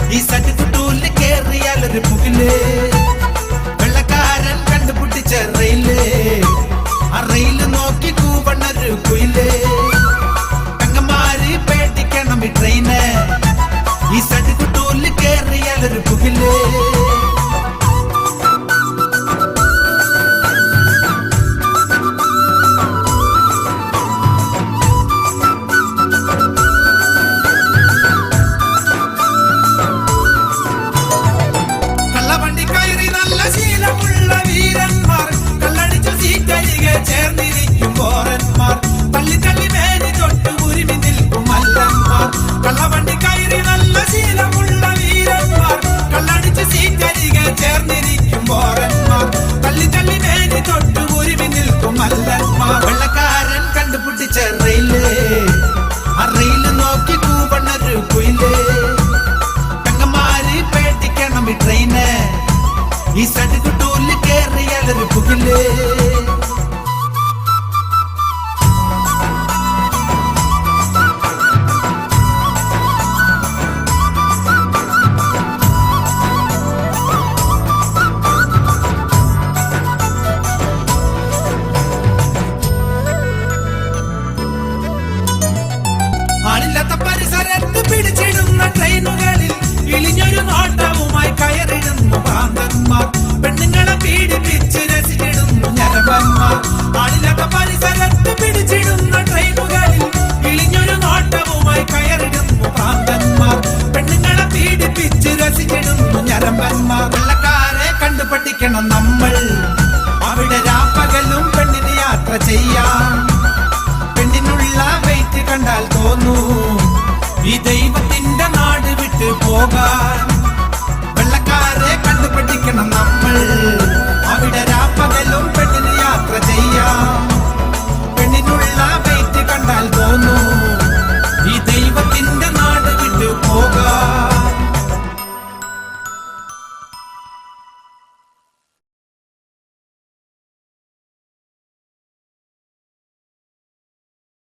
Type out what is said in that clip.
ഈ സട്ടിക്കുട്ടൂല് കേറിയാലൊരു പുകില് വെള്ളക്കാരൻ കണ്ടുപിടിച്ച റെയില് ആ റെയില് നോക്കി കൂവണൊരു കുയില് പെങ്ങന്മാര് പേടിക്കണം ഈ ട്രെയിന് ഈ സട്ടിക്കുട്ടൂല് കേറിയാലൊരു പുകില് ചേർന്നിരിക്കും പോരന്മാർ തള്ളി തള്ളി മേനി തൊട്ട് ഉരുമി നിൽക്കും മല്ലന്മാർ കള്ളവണ്ടി കയറി നല്ല ശീലമുള്ള വീരന്മാർ കള്ളടിച്ച് സീറ്റരികെ ചേർന്നിരിക്കും പോരന്മാർ തള്ളി തള്ളി മേനി തൊട്ട് ഉരുമി നിൽക്കും മല്ലന്മാർ വെള്ളക്കാരൻ കണ്ടുപിടിച്ച റെയില് ആ റെയില് നോക്കി കൂവണൊരു കുയില് പെങ്ങന്മാര് പേടിക്കണം ഈ ട്രെയിന് ഈ സട്ടിക്കുട്ടൂല് കേറിയാലൊരു പുകില് ആളില്ലാത്ത പരിസരത്ത് പിടിച്ചിടുന്ന ട്രെയിനുകളിൽ ഇളിഞ്ഞൊരു നോട്ടവുമായി കയറിടുന്നു ഭ്രാന്തന്മാർ പെണ്ണുങ്ങളെ പീഡിപ്പിച്ച് രസിച്ചിടുന്നു ഞരമ്പന്മാർ ആളില്ലാത്ത പരിസരത്ത് പിടിച്ചിടുന്ന ട്രെയിനുകളിൽ ഇളിഞ്ഞൊരു നോട്ടവുമായി കയറിടുന്നു ഭ്രാന്തന്മാർ പെണ്ണുങ്ങളെ പീഡിപ്പിച്ച് രസിച്ചിടുന്നു ഞരമ്പന്മാർ വെള്ളക്കാരെ കണ്ടുപഠിക്കണം നമ്മൾ അവിടെ രാപ്പകലും പെണ്ണിന് യാത്ര ചെയ്യാം പെണ്ണിനുള്ള വെയിറ്റ് കണ്ടാൽ തോന്നൂ ഈ ദൈവത്തിന്റെ നാട് വിട്ട് പോകാൻ